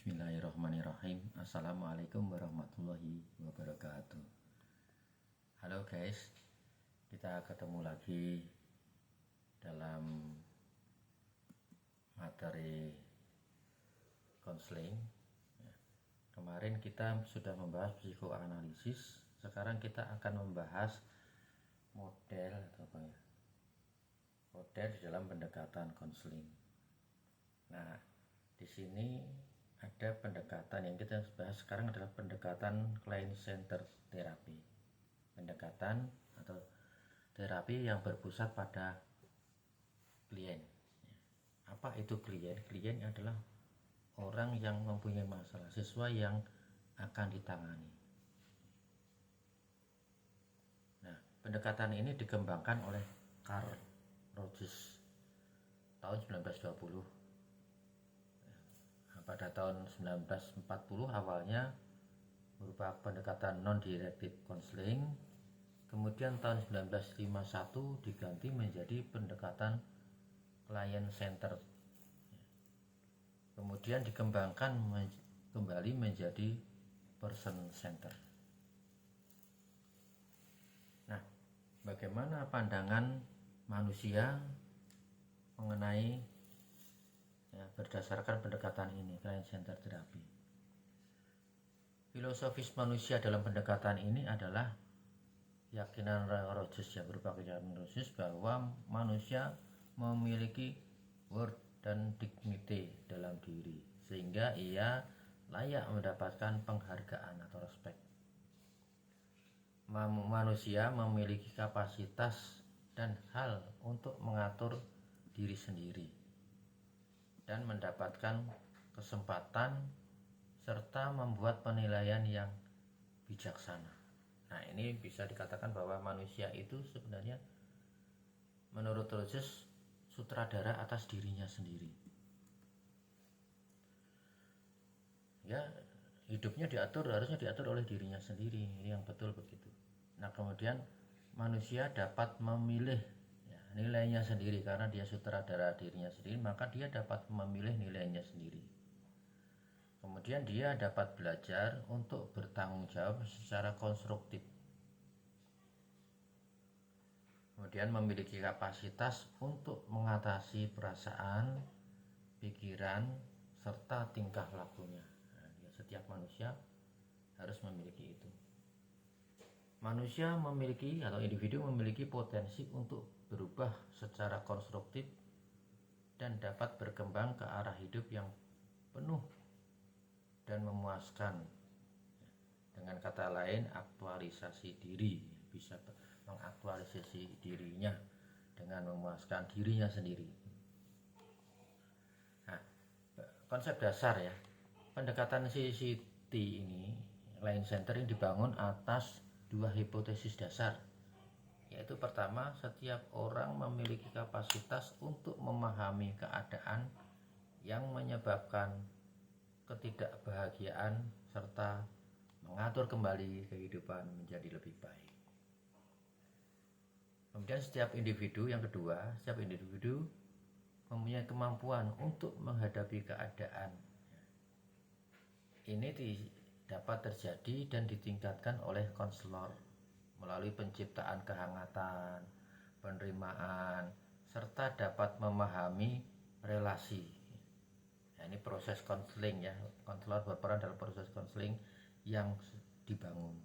Bismillahirrahmanirrahim. Assalamualaikum warahmatullahi wabarakatuh. Halo guys, kita ketemu lagi dalam materi konseling. Kemarin kita sudah membahas psikoanalisis. Sekarang kita akan membahas model di dalam pendekatan konseling. Nah, di sini ada pendekatan yang kita bahas sekarang adalah pendekatan client center therapy. Pendekatan atau terapi yang berpusat pada klien. Apa itu klien? Klien adalah orang yang mempunyai masalah, siswa yang akan ditangani. Nah, pendekatan ini dikembangkan oleh Carl Rogers tahun 1920. Pada tahun 1940 awalnya berupa pendekatan non-directive counseling, kemudian tahun 1951 diganti menjadi pendekatan client center, kemudian dikembangkan kembali menjadi person center. Nah, bagaimana pandangan manusia mengenai berdasarkan pendekatan ini, client center therapy. Filosofis manusia dalam pendekatan ini adalah keyakinan Rogers berupa keyakinan Rogers bahwa manusia memiliki worth dan dignity dalam diri sehingga ia layak mendapatkan penghargaan atau respect. Manusia memiliki kapasitas dan hal untuk mengatur diri sendiri dan mendapatkan kesempatan serta membuat penilaian yang bijaksana. Nah, ini bisa dikatakan bahwa manusia itu sebenarnya menurut Rogers sutradara atas dirinya sendiri. Ya, hidupnya harusnya diatur oleh dirinya sendiri, ini yang betul begitu. Nah, kemudian manusia dapat memilih nilainya sendiri karena dia sutradara dirinya sendiri, maka dia dapat memilih nilainya sendiri. Kemudian dia dapat belajar untuk bertanggung jawab secara konstruktif. Kemudian memiliki kapasitas untuk mengatasi perasaan, pikiran, serta tingkah lakunya. Nah, setiap manusia harus memiliki itu. Manusia memiliki atau individu memiliki potensi untuk berubah secara konstruktif dan dapat berkembang ke arah hidup yang penuh dan memuaskan. Dengan kata lain, aktualisasi diri, bisa mengaktualisasi dirinya dengan memuaskan dirinya sendiri. Nah, konsep dasar pendekatan CCT ini, client center ini dibangun atas dua hipotesis dasar, yaitu pertama, setiap orang memiliki kapasitas untuk memahami keadaan yang menyebabkan ketidakbahagiaan serta mengatur kembali kehidupan menjadi lebih baik. Kemudian setiap individu mempunyai kemampuan untuk menghadapi keadaan. Ini dapat terjadi dan ditingkatkan oleh konselor melalui penciptaan kehangatan, penerimaan, serta dapat memahami relasi. Nah, ini proses konseling konselor berperan dalam proses konseling yang dibangun.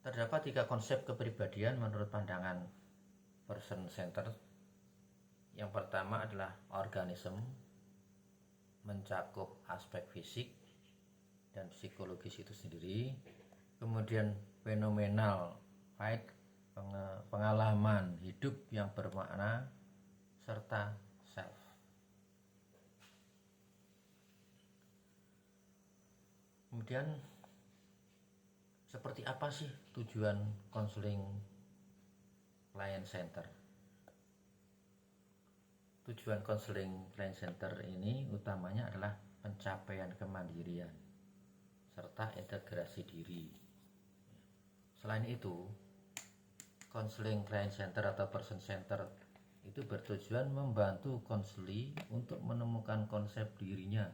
Terdapat 3 konsep kepribadian menurut pandangan person center. Yang pertama adalah organisme, mencakup aspek fisik dan psikologis itu sendiri. Kemudian fenomenal, pengalaman hidup yang bermakna, serta self. Kemudian seperti apa sih tujuan konseling client center? Tujuan konseling client center ini utamanya adalah pencapaian kemandirian serta integrasi diri. Selain itu, konseling client center atau person center itu bertujuan membantu konseli untuk menemukan konsep dirinya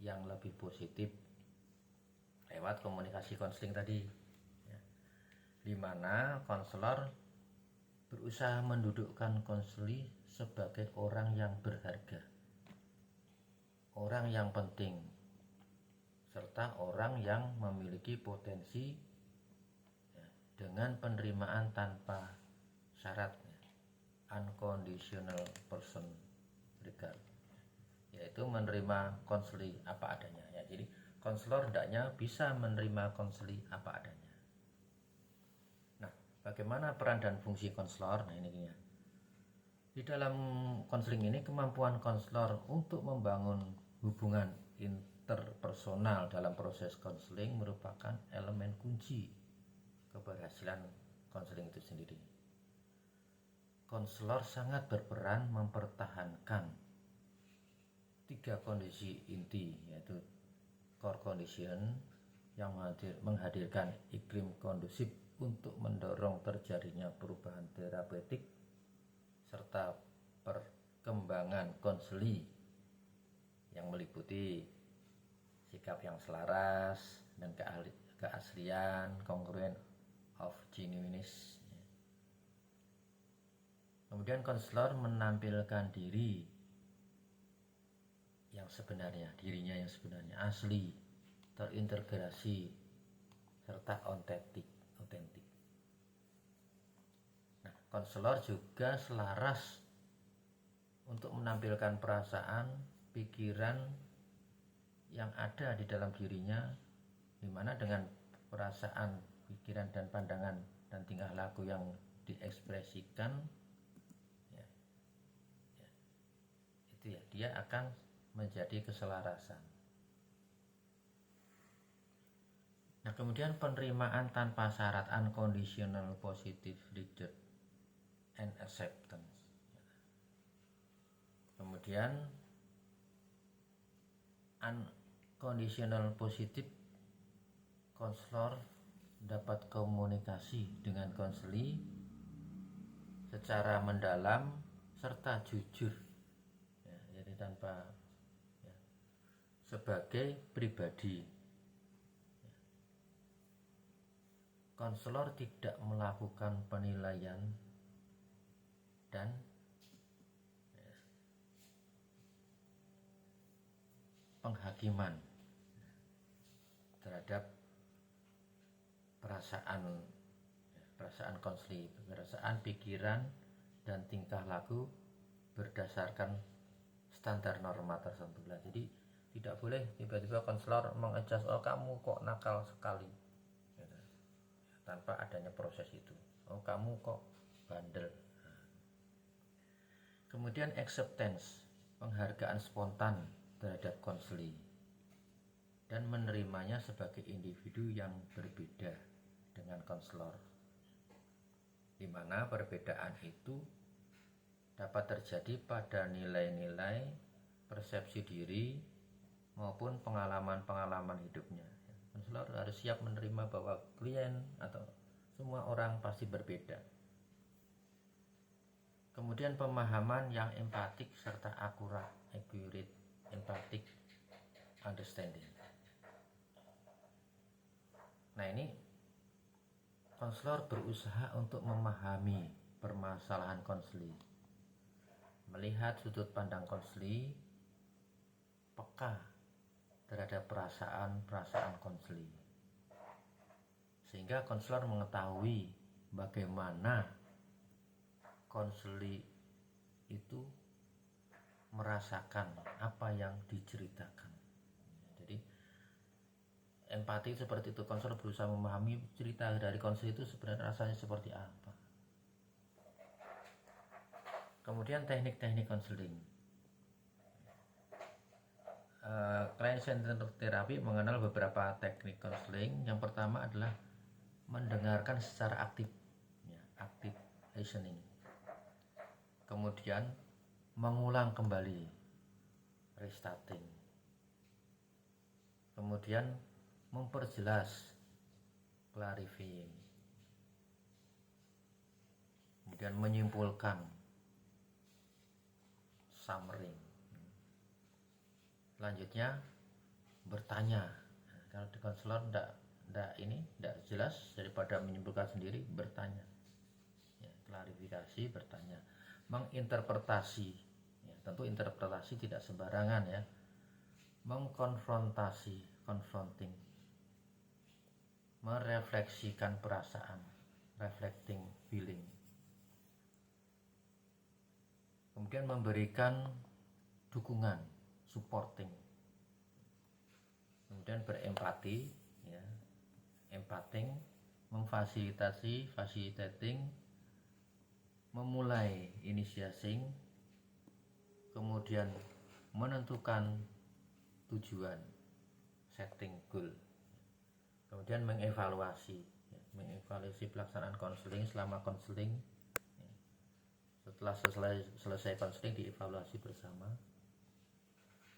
yang lebih positif lewat komunikasi konseling tadi, ya. Di mana konselor berusaha mendudukkan konseli sebagai orang yang berharga, orang yang penting, serta orang yang memiliki potensi, ya, dengan penerimaan tanpa syarat, ya, unconditional person regard, yaitu menerima konseli apa adanya, ya. Jadi konselor hendaknya bisa menerima konseli apa adanya. Nah, bagaimana peran dan fungsi konselor? Nah, ini ya. Di dalam konseling ini, kemampuan konselor untuk membangun hubungan interpersonal dalam proses konseling merupakan elemen kunci keberhasilan konseling itu sendiri. Konselor sangat berperan mempertahankan 3 kondisi inti, yaitu core condition yang menghadirkan iklim kondusif untuk mendorong terjadinya perubahan terapeutik, serta perkembangan konseli yang meliputi sikap yang selaras dan keaslian, congruent of genuineness. Kemudian konselor menampilkan diri yang sebenarnya, dirinya yang sebenarnya, asli, terintegrasi, serta otentik. Nah, konselor juga selaras untuk menampilkan perasaan, pikiran yang ada di dalam dirinya, di mana dengan perasaan, pikiran, dan pandangan dan tingkah laku yang diekspresikan, ya, itu ya, dia akan menjadi keselarasan. Nah, kemudian penerimaan tanpa syarat, unconditional positive regard and acceptance. Kemudian unconditional positive, konselor dapat komunikasi dengan konseli secara mendalam serta jujur, ya, jadi tanpa, ya, sebagai pribadi. Konselor tidak melakukan penilaian dan, ya, penghakiman terhadap perasaan konseli, perasaan, pikiran, dan tingkah laku berdasarkan standar norma tertentu. Jadi tidak boleh tiba-tiba konselor mengadjust, oh kamu kok nakal sekali, gitu, tanpa adanya proses itu. Oh kamu kok bandel. Kemudian acceptance, penghargaan spontan terhadap konseli dan menerimanya sebagai individu yang berbeda dengan konselor, di mana perbedaan itu dapat terjadi pada nilai-nilai, persepsi diri, maupun pengalaman-pengalaman hidupnya. Konselor harus siap menerima bahwa klien atau semua orang pasti berbeda. Kemudian pemahaman yang empatik serta accurate empathic understanding. Nah, ini konselor berusaha untuk memahami permasalahan konseli, melihat sudut pandang konseli, peka terhadap perasaan konseli, sehingga konselor mengetahui bagaimana konseli itu merasakan apa yang diceritakan. Jadi empati seperti itu, konselor berusaha memahami cerita dari konseli itu sebenarnya rasanya seperti apa. Kemudian teknik-teknik konseling. Client-centered therapy mengenal beberapa teknik konseling. Yang pertama adalah mendengarkan secara aktif, ya, active listening. Kemudian mengulang kembali, restarting. Kemudian memperjelas, clarifying. Kemudian menyimpulkan, summary. Selanjutnya bertanya. Nah, kalau di konselor tidak jelas, daripada menyimpulkan sendiri, bertanya. Ya, klarifikasi, bertanya, menginterpretasi. Ya, tentu interpretasi tidak sembarangan ya. Mengkonfrontasi, confronting, merefleksikan perasaan, reflecting feeling. Kemudian memberikan dukungan, supporting. Kemudian berempati, ya, empating, memfasilitasi, facilitating, memulai, initiating, kemudian menentukan tujuan, setting goal, kemudian mengevaluasi, ya, mengevaluasi pelaksanaan konseling selama konseling. Setelah selesai konseling dievaluasi bersama.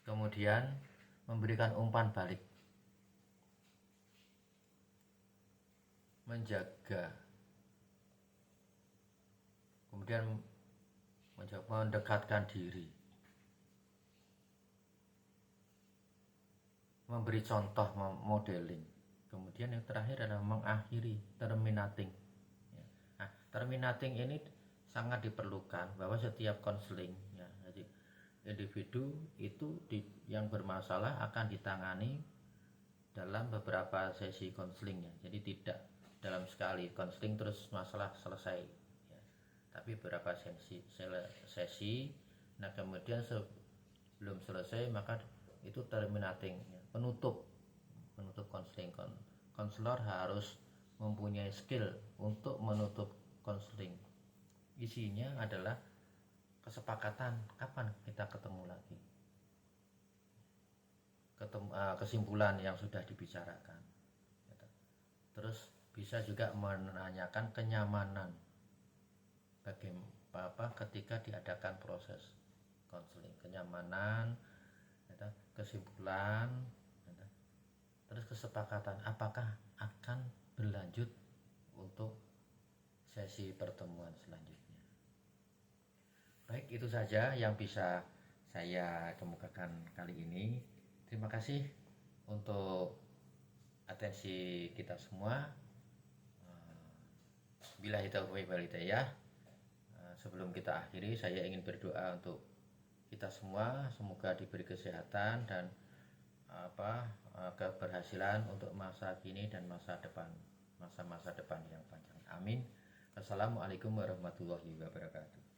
Kemudian memberikan umpan balik, menjaga, kemudian mendekatkan diri, memberi contoh, modeling. Kemudian yang terakhir adalah mengakhiri, terminating. Nah, terminating ini sangat diperlukan bahwa setiap konseling, ya, jadi individu itu yang bermasalah akan ditangani dalam beberapa sesi konselingnya. Jadi tidak dalam sekali konseling terus masalah selesai, ya, tapi beberapa sesi. Nah kemudian sebelum selesai maka itu terminating, ya, penutup konseling. Konselor harus mempunyai skill untuk menutup konseling. Isinya adalah kesepakatan kapan kita ketemu lagi, kesimpulan yang sudah dibicarakan. Terus bisa juga menanyakan kenyamanan bagaimana ketika diadakan proses konseling, kenyamanan, kesimpulan, terus kesepakatan apakah akan berlanjut untuk sesi pertemuan selanjutnya. Baik, itu saja yang bisa saya kemukakan kali ini. Terima kasih untuk atensi kita semua. Billahi taufiq wal hidayah. Sebelum kita akhiri, saya ingin berdoa untuk kita semua, semoga diberi kesehatan dan keberhasilan untuk masa kini dan masa depan, masa-masa depan yang panjang. Amin. Assalamualaikum warahmatullahi wabarakatuh.